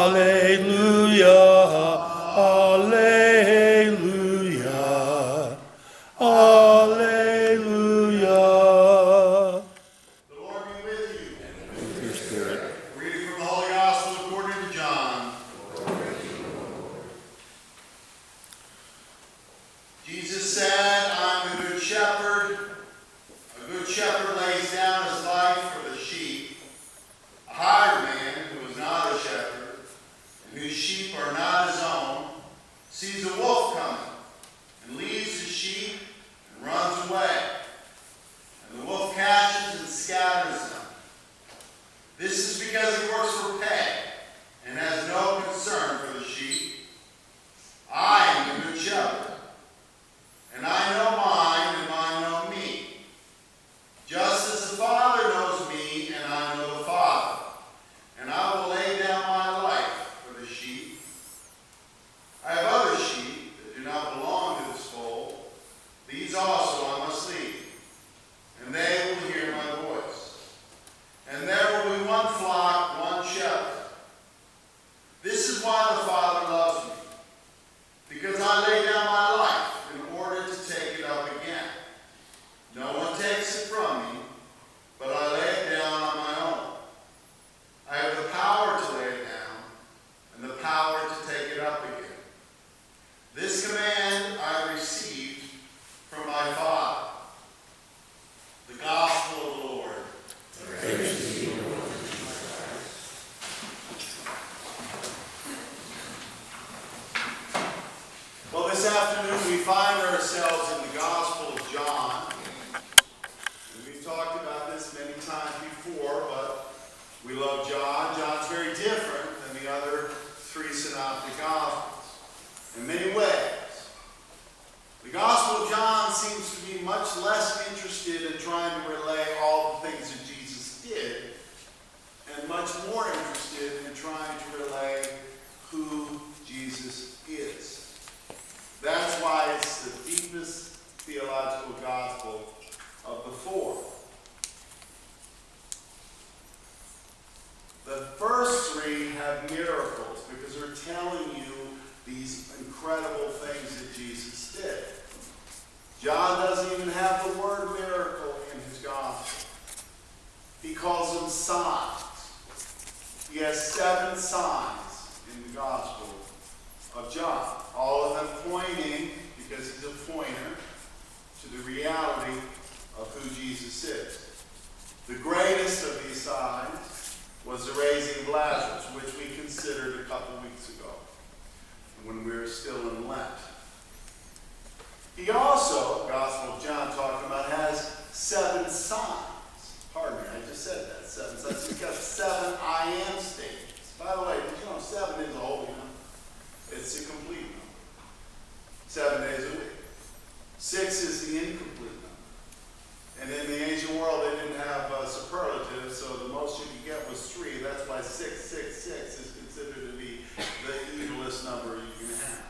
Alleluia. Alleluia. The Lord be with you. And with your spirit. Reading from the Holy Gospel according to John. Jesus said, "I'm the good shepherd. A good shepherd lays down his life for the sheep. A hired man who is not a shepherd, and whose sheep are not his own, sees a wolf coming, and leaves his sheep and runs away. And the wolf catches and scatters them. This is because he works for pay and has no concern for the sheep. I am the good shepherd, and I know mine, and mine know me. Just as the Father knows me, and I know the Father, and I will lay down my life for the sheep. I have other sheep that do not belong to this fold. These also I must lead, and they will hear my voice. And there will be one flock, one shepherd. This is why the Father loves me, because I lay down my life in order to take it up again. No one takes it from me, but I lay it down on my own. I have the power to lay it down, and the power to take it up again. This command I received from my Father." The Gospel of the Lord. Praise to you, Lord. Well, this afternoon we find ourselves in the Gospel of John. And we've talked about this many times before, but we love John. John's very different than the other three synoptic Gospels in many ways. The Gospel of John seems to be much less interested in trying to relay all the things that Jesus did, and much more interested in trying to relay who Jesus is. That's why it's the deepest theological gospel of the four. The first three have miracles because they're telling you these incredible things that Jesus did. John doesn't even have the word miracle in his gospel. He calls them signs. He has 7 signs in the Gospel of John, all of them pointing, because he's a pointer, to the reality of who Jesus is. The greatest of these signs was the raising of Lazarus, which we considered a couple weeks ago, when we were still in Lent. He also, Gospel of John talking about, has 7 signs. Pardon me, I just said that. 7 signs. He's got 7 I am statements. By the way, did you know 7 is a whole number? It's a complete number. 7 days a week. 6 is the incomplete number. And in the ancient world, they didn't have superlatives, so the most you could get was 3. That's why 666 is considered to be the evilest number you can have.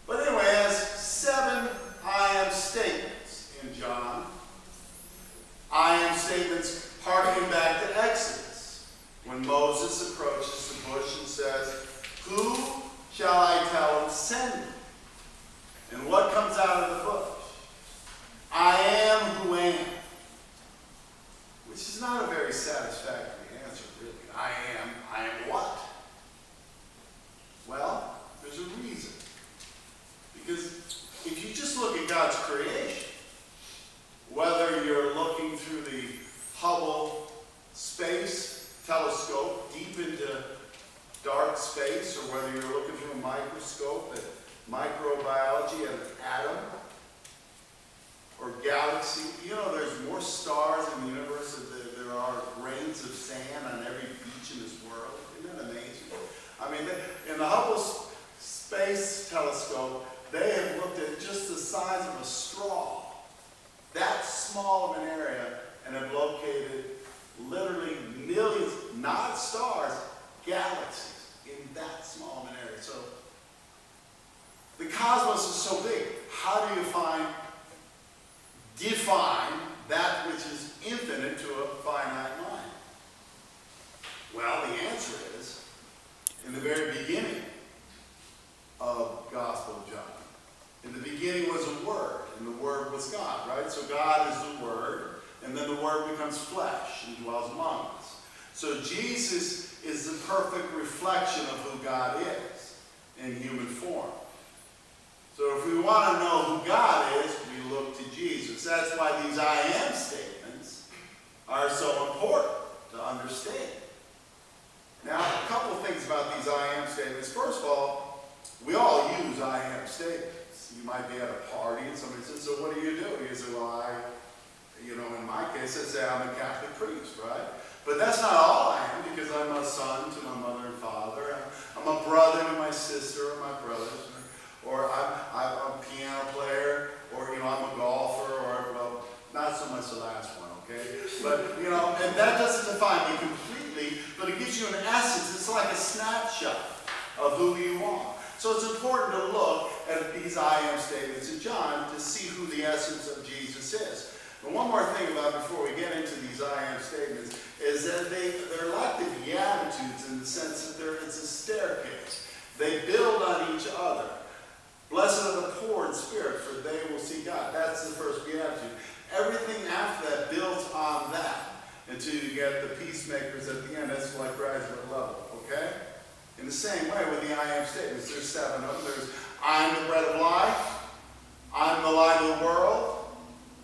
But anyway, it has 7 I am statements in John. I am statements harkening back to Exodus, when Moses approaches the bush and says, "Who shall I tell him send me?" And what comes out of the bush? "I am who am." Which is not a very satisfactory answer, really. I am what? Well, there's a reason. Because if you just look at God's creation, whether you're looking through the Hubble Space Telescope deep into dark space, or whether you're looking through a microscope at microbiology of an atom or galaxy, you know there's more stars in the universe than there are grains of sand on every beach in this world. Isn't that amazing? I mean, in the Hubble Space Telescope, they have looked at just the size of a straw, that small of an area, and have located literally millions, not stars, galaxies in that small of an area. So the cosmos is so big. How do you define that which is infinite to a finite mind? Well, the answer is Jesus is the perfect reflection of who God is in human form. So if we want to know who God is, we look to Jesus. That's why these I am statements are so important to understand. Now, a couple of things about these I am statements. First of all, we all use I am statements. You might be at a party and somebody says, so what do? You say, well, in my case, I say I'm a Catholic priest, right? But that's not all I am, because I'm a son to my mother and father. I'm a brother to my sister or my brothers. Or I'm a piano player, or, I'm a golfer, or, well, not so much the last one, okay? But, and that doesn't define me completely, but it gives you an essence. It's like a snapshot of who you are. So it's important to look at these I am statements in John to see who the essence of Jesus is. And one more thing before we get into these I am statements, is that they're like the Beatitudes in the sense that it's a staircase. They build on each other. Blessed are the poor in spirit, for they will see God. That's the first beatitude. Everything after that builds on that until you get the peacemakers at the end. That's like graduate level, okay? In the same way with the I am statements, there's 7 of them. There's I'm the bread of life. I'm the light of the world.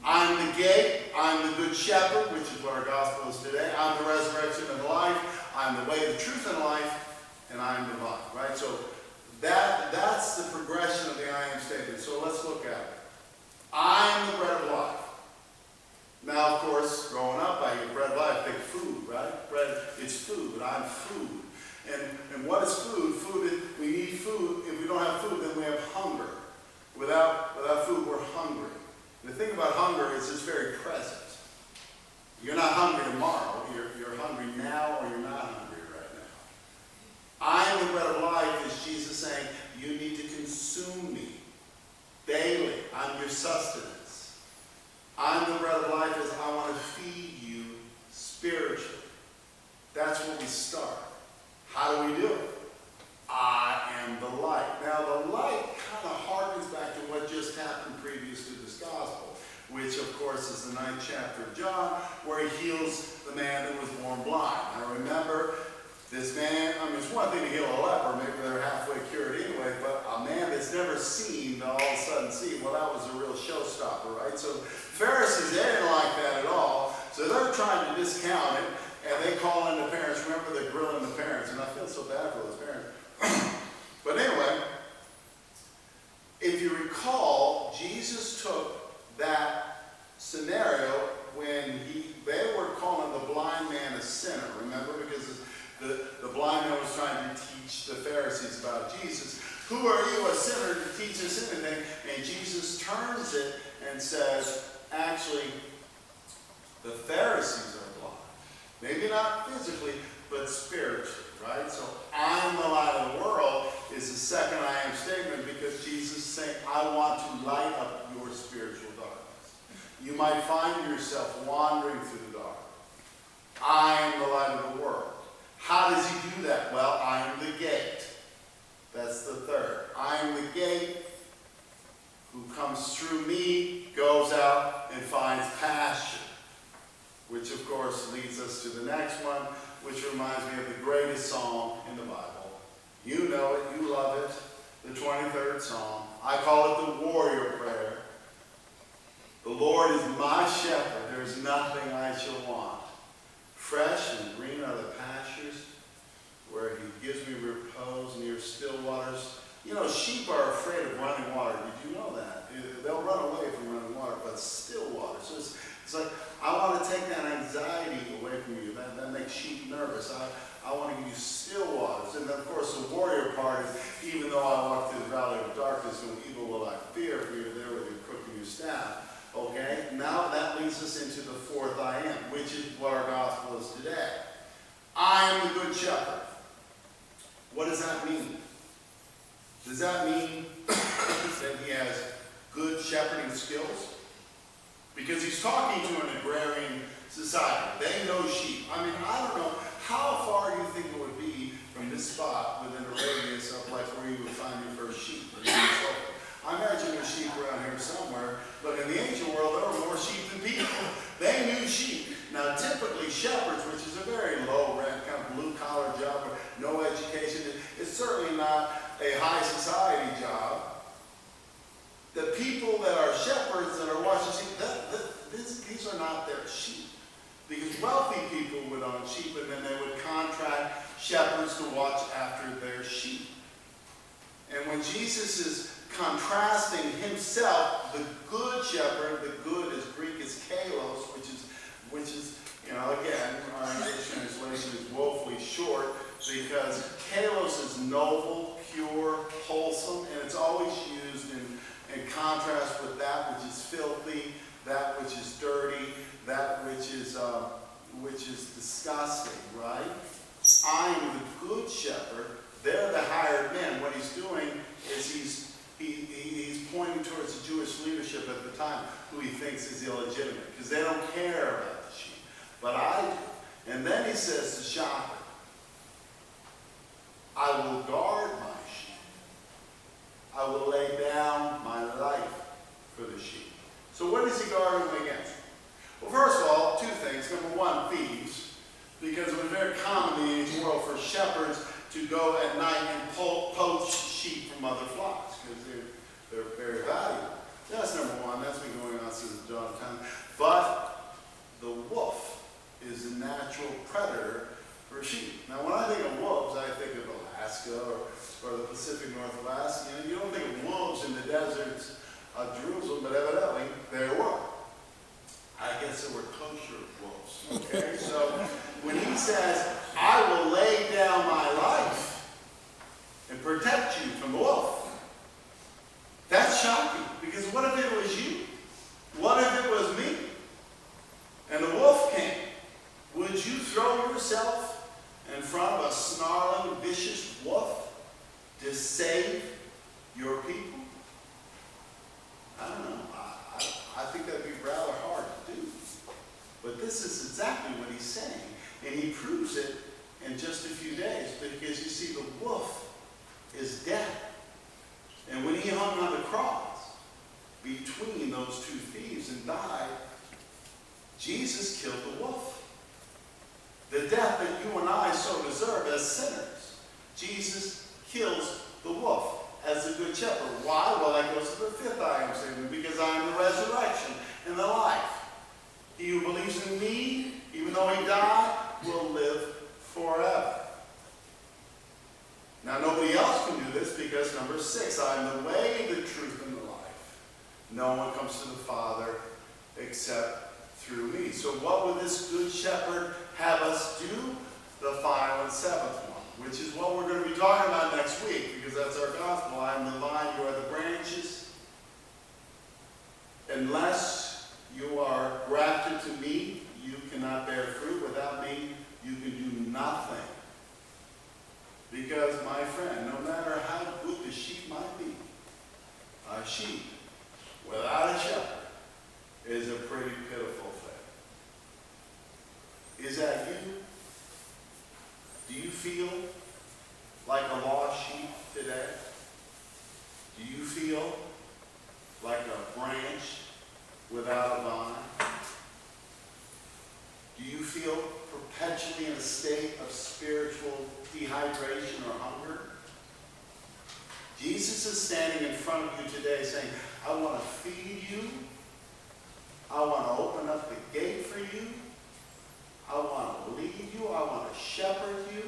I'm the gate. I'm the good shepherd, which is what our gospel is today. I'm the resurrection and the life. I'm the way, the truth, and life. And I'm the vine, right? So that's the progression of the I am statement. So let's look at it. I am the bread of life. Now, of course, growing up, I eat bread of life, think food, right? Bread, it's food. I'm food. And what is food? We need food. If we don't have food, then we have hunger. Without food, we're hungry. And the thing about hunger is it's very present. You're not hungry tomorrow. You're hungry now, or you're not hungry right now. I am the bread of life is Jesus saying, you need to consume me daily. I'm your sustenance. I'm the bread of life is I want to feed you spiritually. That's where we start. How do we do it? I am the light. Now the light kind of harkens back to what just happened previous to this gospel, which of course is the 9th chapter of John, where he heals the man that was born blind. Now remember, this man, it's one thing to heal a leper, maybe they're halfway cured anyway, but a man that's never seen, all of a sudden see, well, that was a real showstopper, right? So Pharisees, they didn't like that at all, so they're trying to discount it, and they call in the parents. Remember, they're grilling the parents, and I feel so bad for those parents. But anyway, if you recall, Jesus took that scenario when they were calling the blind man a sinner, remember? Because the blind man was trying to teach the Pharisees about Jesus. Who are you, a sinner, to teach us anything? And Jesus turns it and says, actually, the Pharisees are blind. Maybe not physically, but spiritually, right? So, I'm the light of the world is the second I am statement, because Jesus is saying, I want to light up your spiritual darkness. You might find yourself wandering through the dark. I am the light of the world. How does he do that? Well, I am the gate. That's the third. I am the gate. Who comes through me goes out and finds pasture. Which, of course, leads us to the next one, which reminds me of the greatest song in the Bible. You know it. You love it. The 23rd Psalm. I call it the warrior prayer. The Lord is my shepherd. There is nothing I shall want. Fresh and green are the pastures, where he gives me repose near still waters. Sheep are afraid of running water. Did you know that? They'll run away from running water, but still water. So it's like, I want to take that anxiety away from you. That makes sheep nervous. I want to give you still waters. And then, of course, the warrior part is, even though I walk through the valley of darkness, no evil will I fear, for you're there with your crook and your staff. Okay, now that leads us into the fourth I am, which is what our gospel is today. I am the good shepherd. What does that mean? Does that mean that he has good shepherding skills? Because he's talking to an agrarian society. They know sheep. I don't know how far you think it would be from this spot within a radius of like where you would find your first sheep. I imagine there's sheep around here somewhere, but in the ancient world, there were more sheep than people. They knew sheep. Now, typically, shepherds, which is a very low rank, kind of education. It's certainly not a high society job. The people that are shepherds that are watching sheep, these are not their sheep. Because wealthy people would own sheep, and then they would contract shepherds to watch after their sheep. And when Jesus is contrasting himself, the good shepherd, the good is Greek is kalos, which is, again, our English translation is woefully short, because kalos is noble, pure, wholesome, and it's always used in contrast with that which is filthy, that which is dirty, that which is disgusting, right? I am the good shepherd. They're the hired men. What he's doing is he's pointing towards the Jewish leadership at the time, who he thinks is illegitimate, because they don't care about the sheep. But I do. And then he says to Chapin, I will guard my sheep. I will lay down my life for the sheep. So what is he guarding them against? Well, first of all, two things. Number one, thieves. Because it was very common in the ancient world for shepherds to go at night and poach sheep from other flocks, because they're very valuable. That's number one. That's been going on since the dawn of time. But the wolf is a natural predator for sheep. Now, when I think of wolves, I think of Alaska or the Pacific Northwest. You don't think of wolves in the deserts of Jerusalem, but evidently there were. I guess there were kosher wolves. Okay, so when he says, I will lay down my life and protect you from the wolf, that's shocking. Because what if it was you? What if it was me? And the wolf came. Would you throw yourself in front of a snarling, vicious wolf to save your people? I don't know. I think that'd be rather hard to do. But this is exactly what he's saying. And he proves it in just a few days. Because you see, the wolf is dead. And when he hung on the cross between those two thieves and died, Jesus killed the wolf. The death that you and I so deserve as sinners. Jesus kills the wolf as the good shepherd. Why? Well, that goes to the fifth I am statement. Because I am the resurrection and the life. He who believes in me, even though he died, will live forever. Now, nobody else can do this because, number 6, I am the way, the truth, and the life. No one comes to the Father except through me. So what would this good shepherd have us do? The final and 7th one, which is what we're going to be talking about next week, because that's our gospel. I am the vine, you are the branches. Unless you are grafted to me, you cannot bear fruit. Without me, you can do nothing. Because, my friend, no matter how good the sheep might be, a sheep without a shepherd is a pretty pitiful thing. Is that you? Do you feel like a lost sheep today? Do you feel like a branch without a vine? Do you feel perpetually in a state of spiritual dehydration or hunger? Jesus is standing in front of you today saying, I want to feed you. I want to open up the gate for you. I want to lead you. I want to shepherd you.